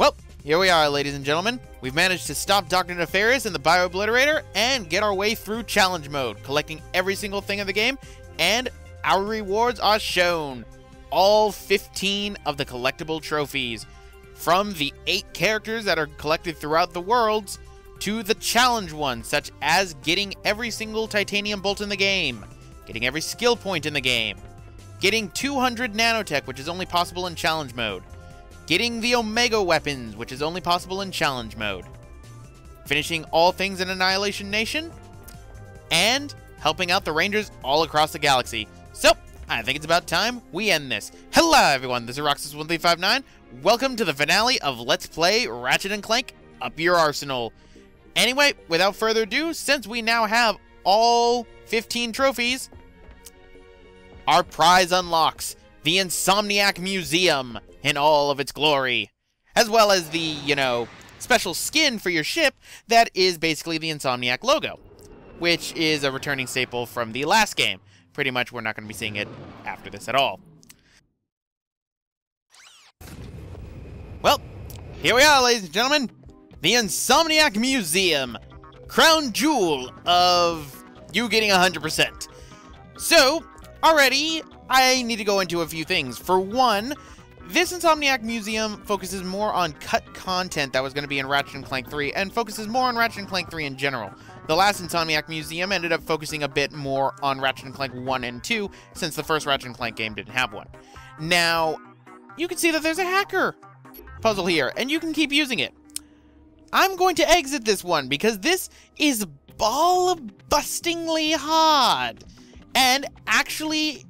Well, here we are, ladies and gentlemen. We've managed to stop Dr. Nefarious and the Bio-Obliterator and get our way through challenge mode, collecting every single thing in the game, and our rewards are shown. All 15 of the collectible trophies, from the 8 characters that are collected throughout the worlds, to the challenge ones, such as getting every single titanium bolt in the game, getting every skill point in the game, getting 200 nanotech, which is only possible in challenge mode, getting the Omega weapons, which is only possible in challenge mode, finishing all things in Annihilation Nation, and helping out the Rangers all across the galaxy. So, I think it's about time we end this. Hello everyone, this is Roxas1359. Welcome to the finale of Let's Play Ratchet & Clank Up Your Arsenal. Anyway, without further ado, since we now have all 15 trophies, our prize unlocks the Insomniac Museum in all of its glory, as well as the, special skin for your ship that is basically the Insomniac logo, which is a returning staple from the last game. Pretty much, we're not going to be seeing it after this at all. Well, here we are, ladies and gentlemen. The Insomniac Museum. Crown jewel of you getting 100%. So, already, I need to go into a few things. For one, this Insomniac Museum focuses more on cut content that was going to be in Ratchet & Clank 3, and focuses more on Ratchet & Clank 3 in general. The last Insomniac Museum ended up focusing a bit more on Ratchet & Clank 1 and 2, since the first Ratchet & Clank game didn't have one. Now, you can see that there's a hacker puzzle here, and you can keep using it. I'm going to exit this one, because this is ball-bustingly hard, and actually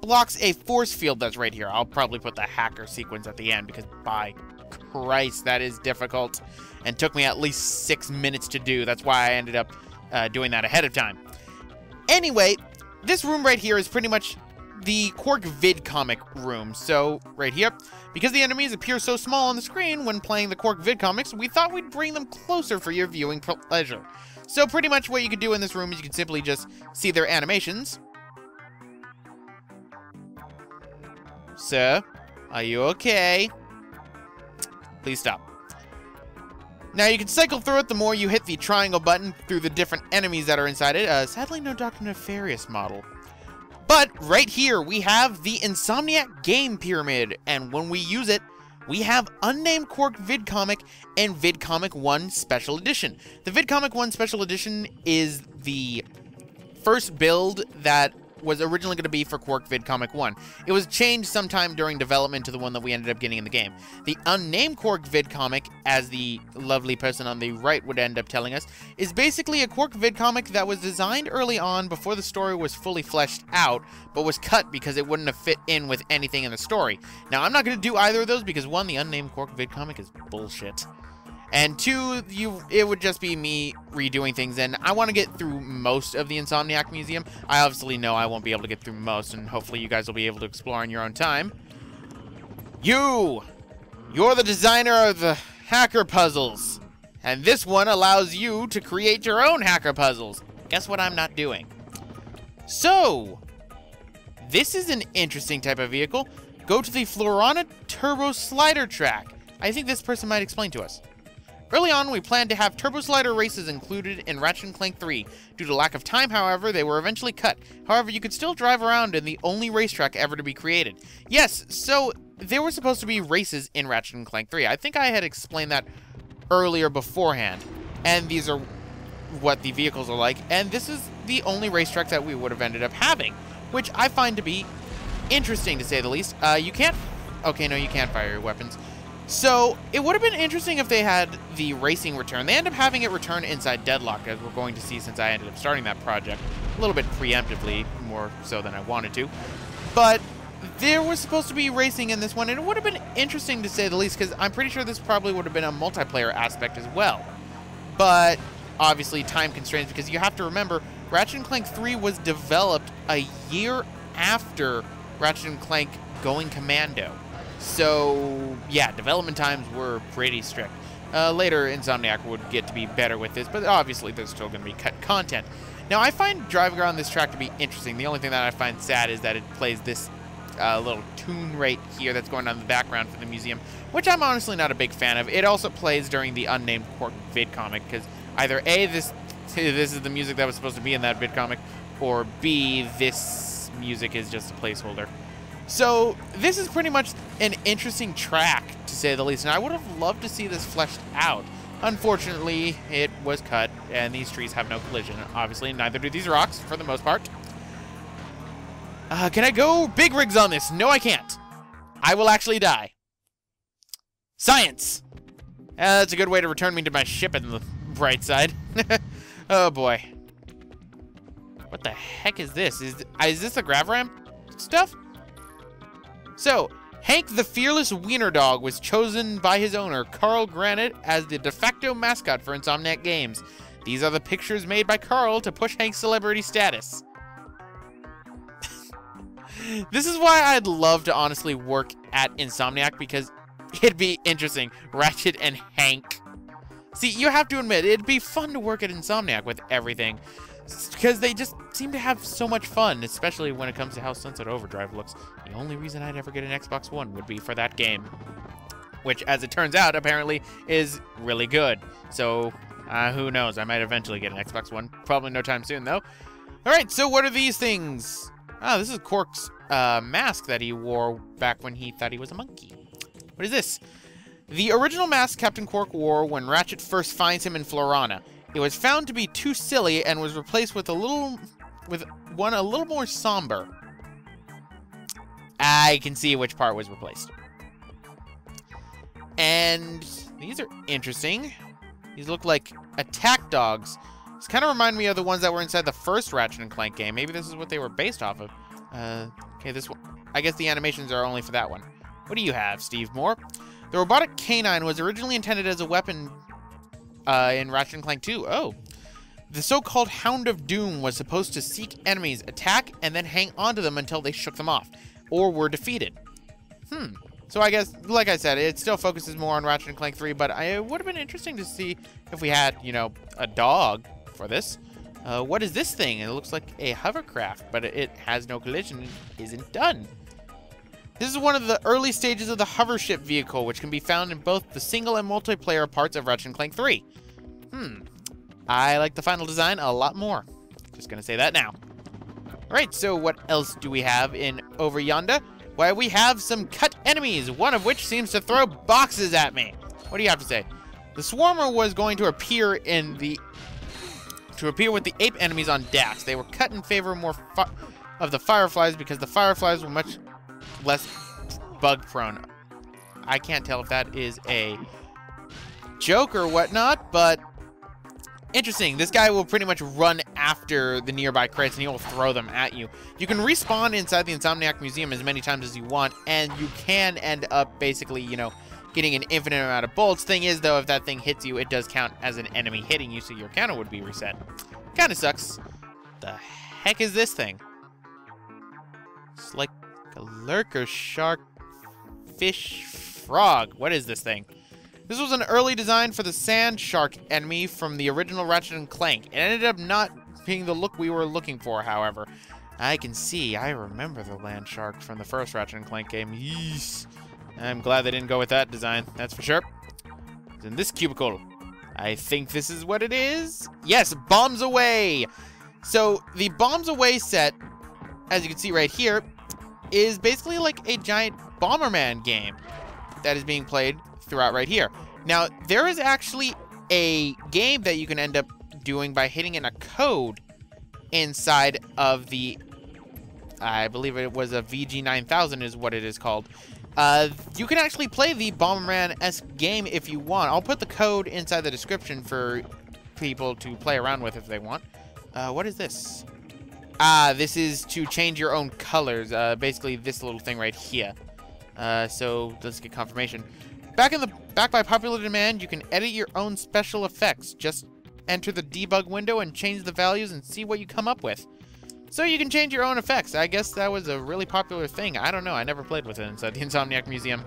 blocks a force field that's right here. I'll probably put the hacker sequence at the end, because by Christ, that is difficult, and took me at least 6 minutes to do. That's why I ended up doing that ahead of time. Anyway, this room right here is pretty much the Quark vid comic room. So, right here, because the enemies appear so small on the screen when playing the Quark vid comics, we thought we'd bring them closer for your viewing pleasure. So pretty much what you could do in this room is you can simply just see their animations. Sir, are you okay? Please stop. Now you can cycle through it the more you hit the triangle button through the different enemies that are inside it. Sadly, no Dr. Nefarious model. But right here, we have the Insomniac Game Pyramid, and when we use it, we have Unnamed Quark VidComic and VidComic 1 Special Edition. The VidComic 1 Special Edition is the first build that was originally going to be for Quark VidComic 1. It was changed sometime during development to the one that we ended up getting in the game. The Unnamed Quark VidComic, as the lovely person on the right would end up telling us, is basically a Quark VidComic that was designed early on before the story was fully fleshed out, but was cut because it wouldn't have fit in with anything in the story. Now, I'm not going to do either of those because, one, the Unnamed Quark VidComic is bullshit. And two, it would just be me redoing things, and I want to get through most of the Insomniac Museum. I obviously know I won't be able to get through most, and hopefully you guys will be able to explore on your own time. You're the designer of the hacker puzzles, and this one allows you to create your own hacker puzzles. Guess what I'm not doing? So, this is an interesting type of vehicle. Go to the Florana Turbo Slider track. I think this person might explain to us. Early on, we planned to have Turbo Slider races included in Ratchet & Clank 3. Due to lack of time, however, they were eventually cut. However, you could still drive around in the only racetrack ever to be created. Yes, so there were supposed to be races in Ratchet & Clank 3. I think I had explained that earlier beforehand. And these are what the vehicles are like. And this is the only racetrack that we would have ended up having, which I find to be interesting, to say the least. You can't... Okay, no, you can't fire your weapons. So, it would have been interesting if they had the racing return. They end up having it return inside Deadlock, as we're going to see since I ended up starting that project. A little bit preemptively, more so than I wanted to. But there was supposed to be racing in this one, and it would have been interesting to say the least, because I'm pretty sure this probably would have been a multiplayer aspect as well. But, obviously, time constraints, because you have to remember, Ratchet & Clank 3 was developed a year after Ratchet & Clank Going Commando. So, yeah, development times were pretty strict. Later, Insomniac would get to be better with this, but obviously there's still going to be cut content. Now, I find driving around this track to be interesting. The only thing that I find sad is that it plays this little tune right here that's going on in the background for the museum, which I'm honestly not a big fan of. It also plays during the unnamed Quark vid comic, because either A, this is the music that was supposed to be in that vid comic, or B, this music is just a placeholder. So this is pretty much an interesting track, to say the least, and I would have loved to see this fleshed out. Unfortunately, it was cut, and these trees have no collision. Obviously, neither do these rocks, for the most part. Can I go big rigs on this? No, I can't. I will actually die. Science! That's a good way to return me to my ship in the bright side. Oh, boy. What the heck is this? Is this a grav ramp stuff? So, Hank the Fearless Wiener Dog was chosen by his owner, Carl Granite, as the de facto mascot for Insomniac Games. These are the pictures made by Carl to push Hank's celebrity status. This is why I'd love to honestly work at Insomniac, because it'd be interesting. Ratchet and Hank. See, you have to admit, it'd be fun to work at Insomniac with everything, because they just seem to have so much fun, especially when it comes to how Sunset Overdrive looks. The only reason I'd ever get an Xbox One would be for that game, which, as it turns out, apparently is really good. So, who knows? I might eventually get an Xbox One. Probably no time soon, though. All right, so what are these things? Oh, this is Quark's mask that he wore back when he thought he was a monkey. What is this? The original mask Captain Quark wore when Ratchet first finds him in Florana. It was found to be too silly and was replaced with one a little more somber. I can see which part was replaced. And these are interesting. These look like attack dogs. This kind of remind me of the ones that were inside the first Ratchet and Clank game. Maybe this is what they were based off of. Okay, this one. I guess the animations are only for that one. What do you have, Steve Moore? The robotic canine was originally intended as a weapon in Ratchet and Clank 2. Oh. The so-called Hound of Doom was supposed to seek enemies, attack, and then hang onto them until they shook them off, or were defeated. So I guess, like I said, it still focuses more on Ratchet and Clank 3, but it would have been interesting to see if we had, you know, a dog for this. What is this thing? It looks like a hovercraft, but it has no collision and isn't done. This is one of the early stages of the hovership vehicle, which can be found in both the single and multiplayer parts of Ratchet and Clank 3. I like the final design a lot more. Just gonna say that now. Alright, so what else do we have in over yonder? Why, we have some cut enemies, one of which seems to throw boxes at me. What do you have to say? The Swarmer was going to appear with the ape enemies on Dax. They were cut in favor more of the Fireflies because the Fireflies were much less bug prone. I can't tell if that is a joke or whatnot, but interesting. This guy will pretty much run after the nearby crates and he will throw them at you. You can respawn inside the Insomniac Museum as many times as you want, and you can end up basically, you know, getting an infinite amount of bolts. Thing is, though, if that thing hits you, it does count as an enemy hitting you, so your counter would be reset. Kinda sucks. The heck is this thing? It's like a lurker, shark, fish, frog. What is this thing? This was an early design for the sand shark enemy from the original Ratchet and Clank. It ended up not being the look we were looking for, however. I can see. I remember the land shark from the first Ratchet and Clank game. Yeesh. I'm glad they didn't go with that design, that's for sure. It's in this cubicle. I think this is what it is. Yes, Bombs Away. So the Bombs Away set, as you can see right here, is basically like a giant Bomberman game that is being played throughout right here. Now, there is actually a game that you can end up doing by hitting in a code inside of the, I believe it was a VG9000 is what it is called. You can actually play the Bomberman-esque game if you want. I'll put the code inside the description for people to play around with if they want. What is this? This is to change your own colors. Basically this little thing right here. So let's get confirmation. Back by popular demand, you can edit your own special effects. Just enter the debug window and change the values and see what you come up with. So you can change your own effects. I guess that was a really popular thing. I don't know. I never played with it inside the Insomniac Museum.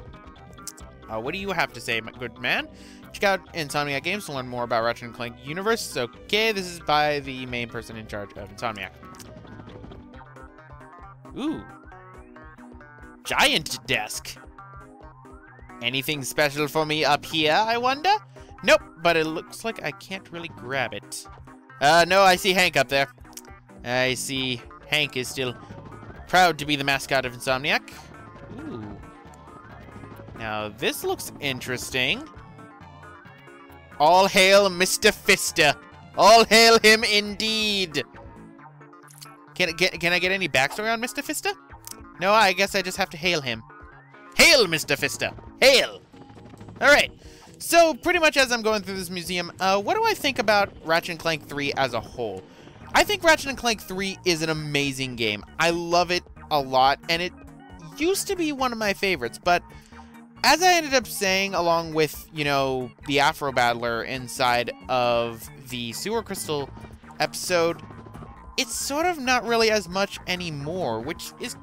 What do you have to say, my good man? Check out Insomniac Games to learn more about Ratchet & Clank universe. Okay, this is by the main person in charge of Insomniac. Ooh. giant desk. Anything special for me up here, I wonder? Nope, but it looks like I can't really grab it. No, I see Hank up there. I see Hank is still proud to be the mascot of Insomniac. Ooh. Now, this looks interesting. All hail Mr. Fister. All hail him indeed. Can I get any backstory on Mr. Fister? No, I guess I just have to hail him. Hail, Mr. Fister. Hail. All right. So, pretty much as I'm going through this museum, what do I think about Ratchet & Clank 3 as a whole? I think Ratchet & Clank 3 is an amazing game. I love it a lot, and it used to be one of my favorites, but as I ended up saying, along with, you know, the Afro Battler inside of the Sewer Crystal episode, it's sort of not really as much anymore, which is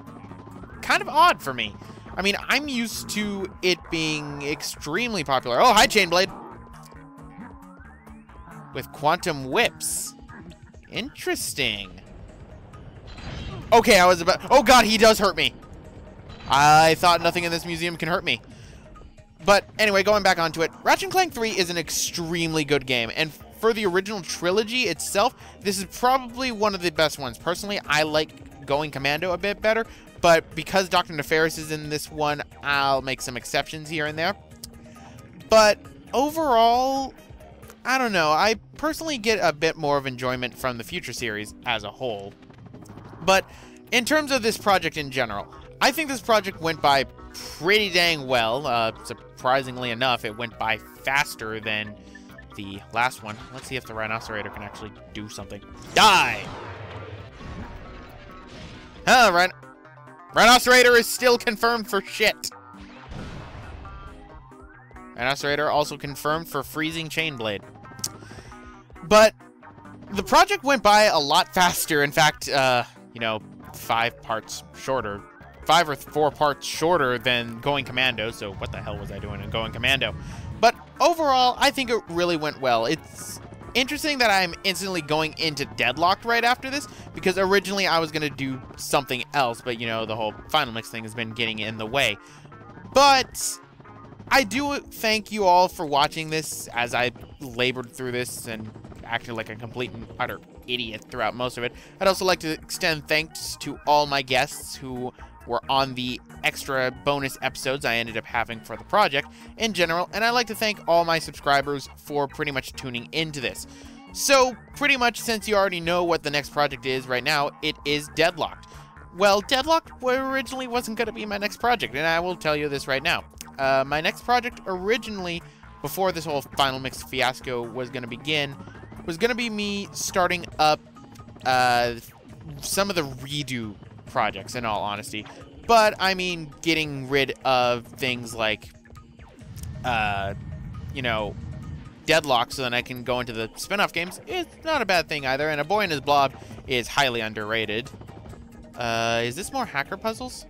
kind of odd for me. I mean, I'm used to it being extremely popular. Oh, hi, Chainblade. With quantum whips. Interesting. Okay, I was about... Oh, God, he does hurt me. I thought nothing in this museum can hurt me. But anyway, going back onto it, Ratchet & Clank 3 is an extremely good game. And for the original trilogy itself, this is probably one of the best ones. Personally, I like Going Commando a bit better. But because Dr. Nefarious is in this one, I'll make some exceptions here and there. But overall, I don't know. I personally get a bit more of enjoyment from the Future series as a whole. But in terms of this project in general, I think this project went by pretty dang well. Surprisingly enough, it went by faster than the last one. Let's see if the Rhinocerator can actually do something. Die! Huh, Rhinocerator is still confirmed for shit. Rhinocerator also confirmed for freezing Chainblade. But the project went by a lot faster. In fact, you know, 5 parts shorter. 5 or 4 parts shorter than Going Commando. So what the hell was I doing in Going Commando? But overall, I think it really went well. It's interesting that I'm instantly going into Deadlocked right after this, because originally I was going to do something else, but, you know, the whole Final Mix thing has been getting in the way. But I do thank you all for watching this as I labored through this and acted like a complete and utter idiot throughout most of it. I'd also like to extend thanks to all my guests who were on the extra bonus episodes I ended up having for the project in general, and I'd like to thank all my subscribers for pretty much tuning into this. So, pretty much since you already know what the next project is right now, it is Deadlocked. Well, Deadlocked originally wasn't going to be my next project, and I will tell you this right now. My next project originally, before this whole Final Mix fiasco was going to begin, was going to be me starting up some of the redo projects, in all honesty. But, I mean, getting rid of things like, you know, Deadlock, so then I can go into the spin-off games, is not a bad thing either. And A Boy and His Blob is highly underrated. Is this more hacker puzzles?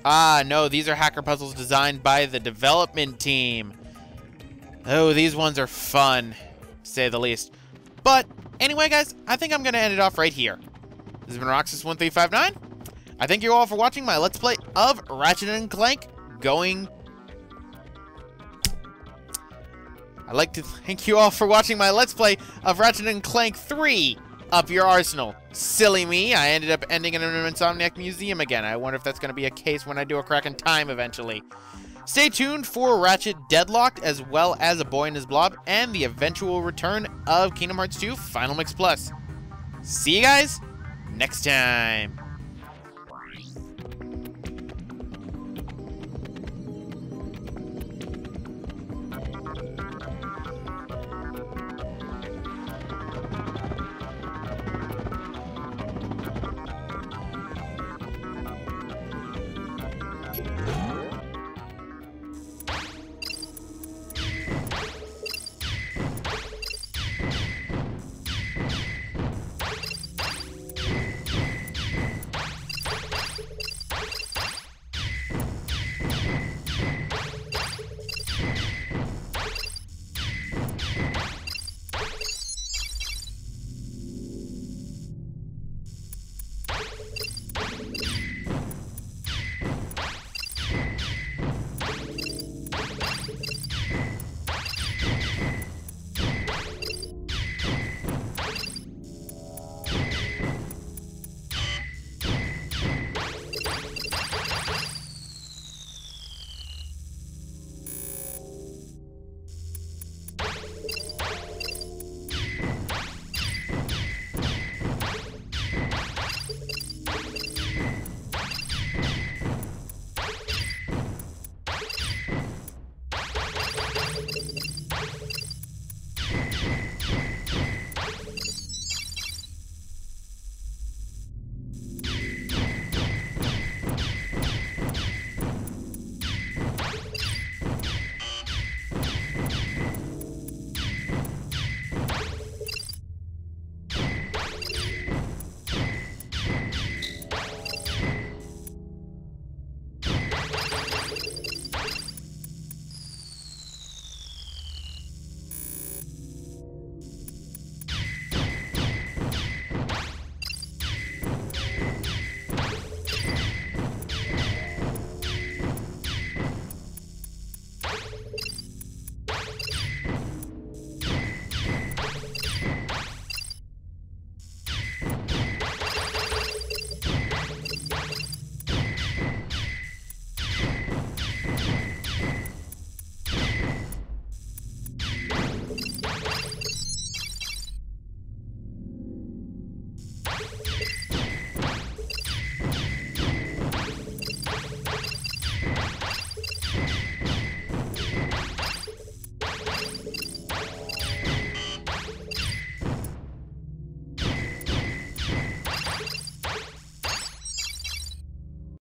Ah, no, these are hacker puzzles designed by the development team. Oh, these ones are fun, to say the least. But, anyway, guys, I think I'm going to end it off right here. This has been Roxas1359. I thank you all for watching my Let's Play of Ratchet & Clank Going... I'd like to thank you all for watching my Let's Play of Ratchet & Clank 3 Up Your Arsenal. Silly me, I ended up ending in an Insomniac museum again. I wonder if that's going to be a case when I do a Crack in Time eventually. Stay tuned for Ratchet Deadlocked, as well as A Boy and His Blob, and the eventual return of Kingdom Hearts 2 Final Mix Plus. See you guys next time.